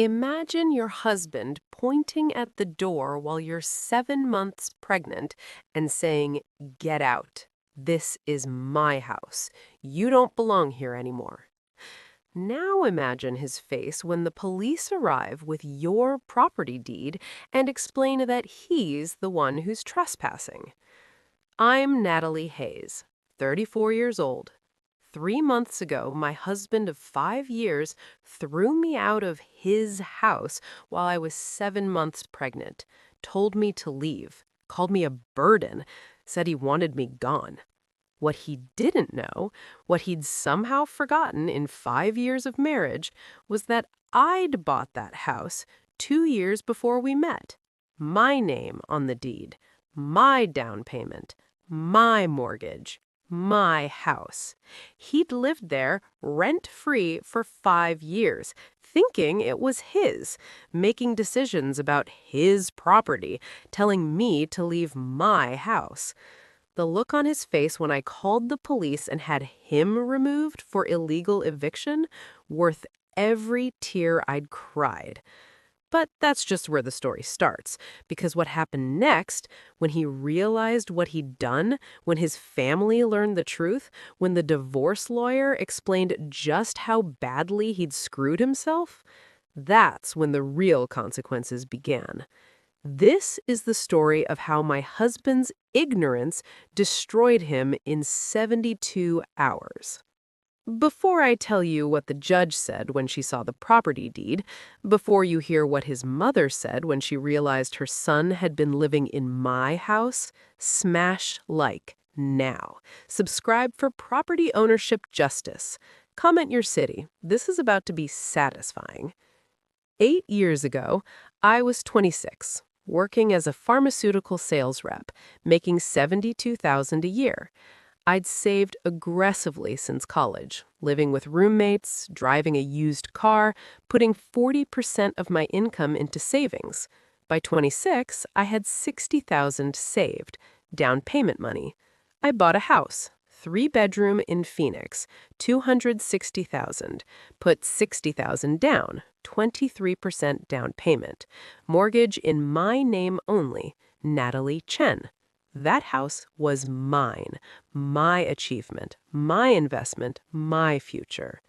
Imagine your husband pointing at the door while you're 7 months pregnant and saying, "Get out. This is my house. You don't belong here anymore." Now imagine his face when the police arrive with your property deed and explain that he's the one who's trespassing. I'm Natalie Hayes, 34 years old. 3 months ago, my husband of 5 years threw me out of his house while I was 7 months pregnant, told me to leave, called me a burden, said he wanted me gone. What he didn't know, what he'd somehow forgotten in 5 years of marriage, was that I'd bought that house 2 years before we met. My name on the deed, my down payment, my mortgage, my house. He'd lived there rent-free for 5 years, thinking it was his, making decisions about his property, telling me to leave my house. The look on his face when I called the police and had him removed for illegal eviction, worth every tear I'd cried. But that's just where the story starts, because what happened next, when he realized what he'd done, when his family learned the truth, when the divorce lawyer explained just how badly he'd screwed himself, that's when the real consequences began. This is the story of how my husband's ignorance destroyed him in 72 hours. Before I tell you what the judge said when she saw the property deed, before you hear what his mother said when she realized her son had been living in my house, smash like now. Subscribe for property ownership justice. Comment your city. This is about to be satisfying. 8 years ago, I was 26, working as a pharmaceutical sales rep, making $72,000 a year. I'd saved aggressively since college, living with roommates, driving a used car, putting 40% of my income into savings. By 26, I had $60,000 saved, down payment money. I bought a house, 3-bedroom in Phoenix, $260,000, put $60,000 down, 23% down payment. Mortgage in my name only, Natalie Chen. That house was mine, my achievement, my investment, my future.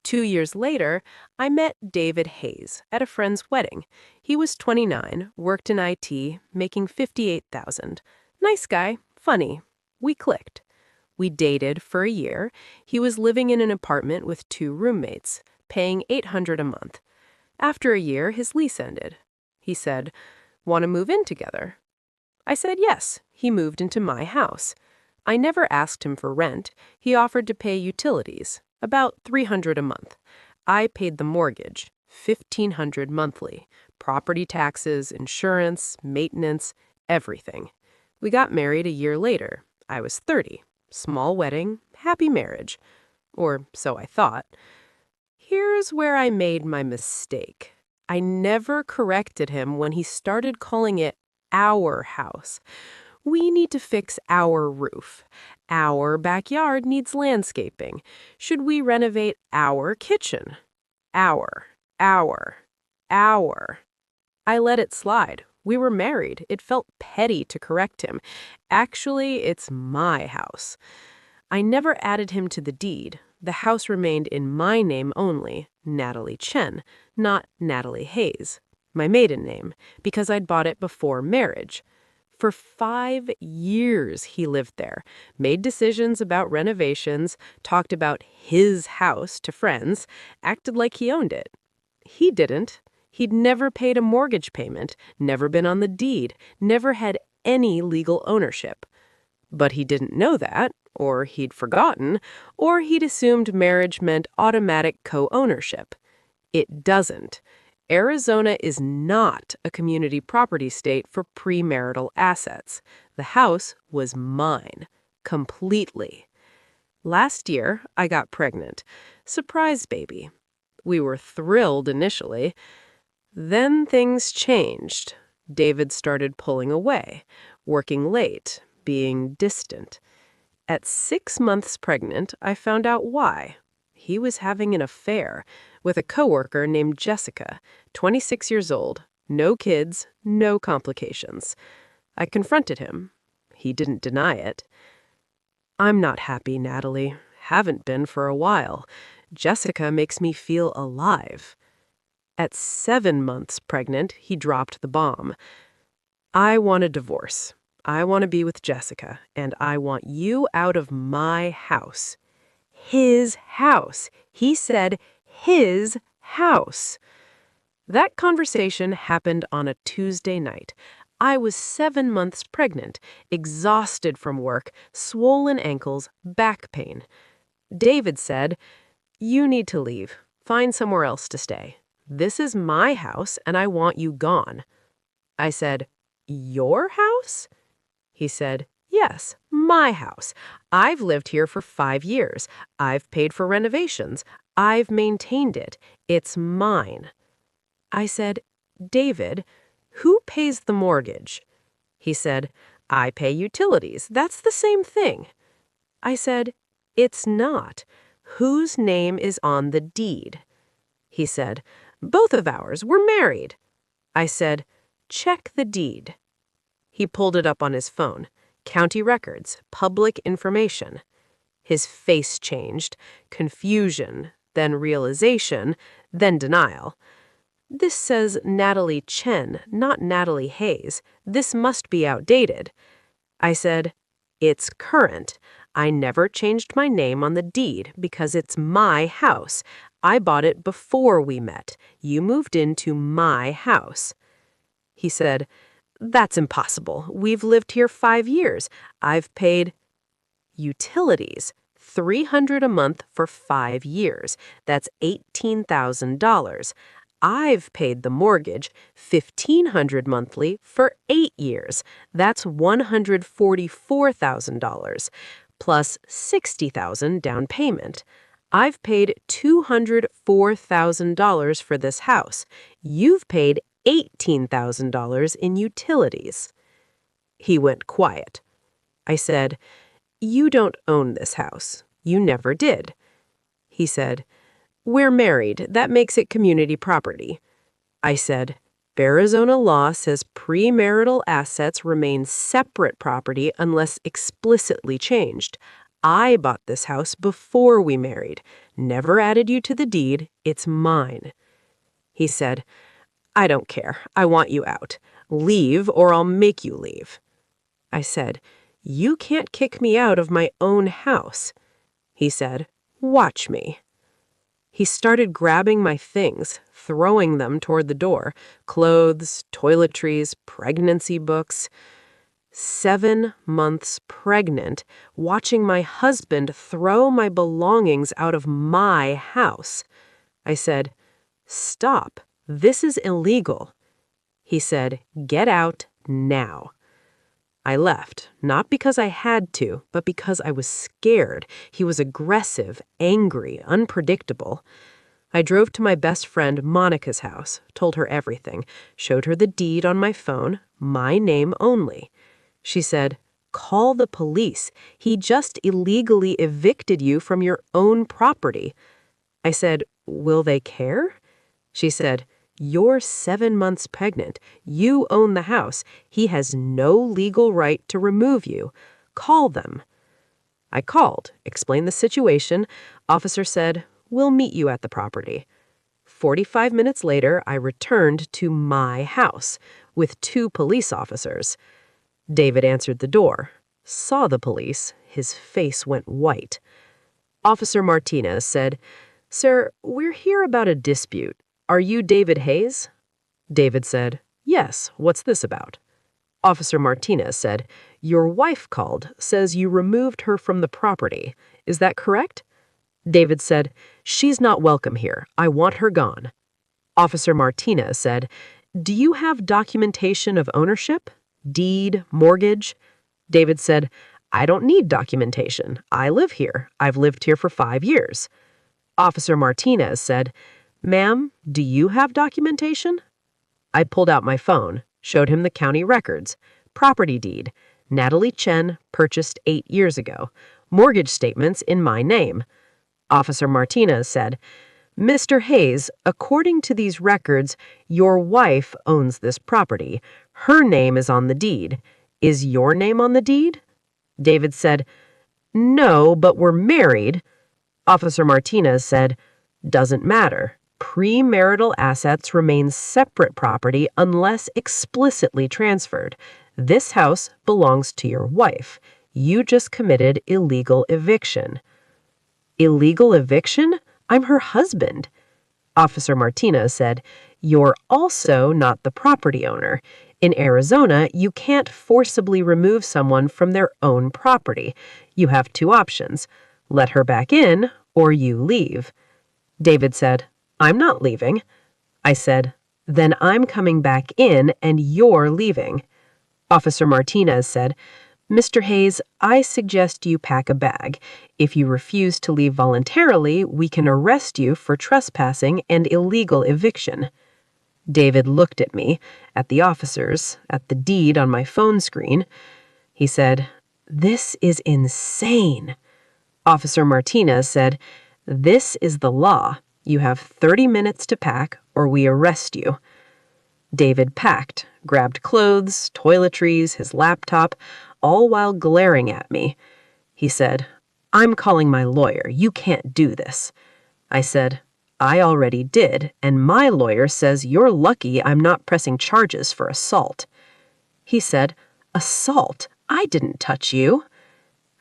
2 years later, I met David Hayes at a friend's wedding. He was 29, worked in IT, making $58,000. Nice guy, funny. We clicked. We dated for a year. He was living in an apartment with 2 roommates, paying $800 a month. After a year, his lease ended. He said, "Want to move in together?" I said yes. He moved into my house. I never asked him for rent. He offered to pay utilities, about $300 a month. I paid the mortgage, $1,500 monthly, property taxes, insurance, maintenance, everything. We got married a year later. I was 30. Small wedding, happy marriage. Or so I thought. Here's where I made my mistake. I never corrected him when he started calling it our house. We need to fix our roof. Our backyard needs landscaping. Should we renovate our kitchen? Our, our, our. I let it slide. We were married. It felt petty to correct him. Actually, it's my house. I never added him to the deed. The house remained in my name only, Natalie Chen, not Natalie Hayes, my maiden name, because I'd bought it before marriage. For 5 years he lived there, made decisions about renovations, talked about his house to friends, acted like he owned it. He didn't. He'd never paid a mortgage payment, never been on the deed, never had any legal ownership. But he didn't know that, or he'd forgotten, or he'd assumed marriage meant automatic co-ownership. It doesn't. Arizona is not a community property state for premarital assets. The house was mine, completely. Last year, I got pregnant. Surprise baby. We were thrilled initially. Then things changed. David started pulling away, working late, being distant. At 6 months pregnant, I found out why. He was having an affair, with a coworker named Jessica, 26 years old, no kids, no complications. I confronted him. He didn't deny it. I'm not happy, Natalie. Haven't been for a while. Jessica makes me feel alive. At 7 months pregnant, he dropped the bomb. I want a divorce. I want to be with Jessica, and I want you out of my house. His house. He said his house. That conversation happened on a Tuesday night. I was 7 months pregnant, exhausted from work, swollen ankles, back pain. David said, "You need to leave. Find somewhere else to stay. This is my house, and I want you gone." I said, "Your house?" He said, "Yes, my house. I've lived here for 5 years. I've paid for renovations. I've maintained it. It's mine." I said, "David, who pays the mortgage?" He said, "I pay utilities. That's the same thing." I said, "It's not. Whose name is on the deed?" He said, "Both of ours. We're married." I said, "Check the deed." He pulled it up on his phone. County records, public information. His face changed. Confusion, then realization, then denial. "This says Natalie Chen, not Natalie Hayes. This must be outdated." I said, "It's current. I never changed my name on the deed because it's my house. I bought it before we met. You moved into my house." He said, "That's impossible. We've lived here 5 years. I've paid utilities, $300 a month for 5 years. That's $18,000. I've paid the mortgage, $1,500 monthly for 8 years. That's $144,000, plus $60,000 down payment. I've paid $204,000 for this house. You've paid $18,000 in utilities." He went quiet. I said, "You don't own this house. You never did." He said, "We're married. That makes it community property." I said, "Arizona law says premarital assets remain separate property unless explicitly changed. I bought this house before we married. Never added you to the deed. It's mine." He said, "I don't care. I want you out. Leave or I'll make you leave." I said, "You can't kick me out of my own house." He said, "Watch me." He started grabbing my things, throwing them toward the door, clothes, toiletries, pregnancy books. 7 months pregnant, watching my husband throw my belongings out of my house. I said, "Stop. This is illegal." He said, "Get out now." I left, not because I had to, but because I was scared. He was aggressive, angry, unpredictable. I drove to my best friend Monica's house, told her everything, showed her the deed on my phone, my name only. She said, "Call the police. He just illegally evicted you from your own property." I said, "Will they care?" She said, "You're 7 months pregnant. You own the house. He has no legal right to remove you. Call them." I called, explained the situation. Officer said, "We'll meet you at the property." 45 minutes later, I returned to my house with 2 police officers. David answered the door, saw the police. His face went white. Officer Martinez said, "Sir, we're here about a dispute. Are you David Hayes?" David said, "Yes, what's this about?" Officer Martinez said, "Your wife called, says you removed her from the property. Is that correct?" David said, "She's not welcome here. I want her gone." Officer Martinez said, "Do you have documentation of ownership? Deed, mortgage?" David said, "I don't need documentation. I live here. I've lived here for 5 years." Officer Martinez said, "Ma'am, do you have documentation?" I pulled out my phone, showed him the county records, property deed, Natalie Chen, purchased 8 years ago, mortgage statements in my name. Officer Martinez said, Mr. Hayes, according to these records, your wife owns this property. Her name is on the deed. Is your name on the deed? David said, No, but we're married. Officer Martinez said, Doesn't matter. Premarital assets remain separate property unless explicitly transferred. This house belongs to your wife. You just committed illegal eviction. Illegal eviction? I'm her husband. Officer Martinez said, You're also not the property owner. In Arizona, you can't forcibly remove someone from their own property. You have two options. Let her back in, or you leave. David said, I'm not leaving. I said, Then I'm coming back in and you're leaving. Officer Martinez said, Mr. Hayes, I suggest you pack a bag. If you refuse to leave voluntarily, we can arrest you for trespassing and illegal eviction. David looked at me, at the officers, at the deed on my phone screen. He said, This is insane. Officer Martinez said, This is the law. You have 30 minutes to pack or we arrest you. David packed, grabbed clothes, toiletries, his laptop, all while glaring at me. He said, I'm calling my lawyer. You can't do this. I said, I already did, and my lawyer says you're lucky I'm not pressing charges for assault. He said, Assault? I didn't touch you.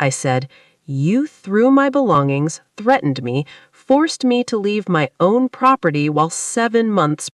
I said, You threw my belongings, threatened me, forced me to leave my own property while 7 months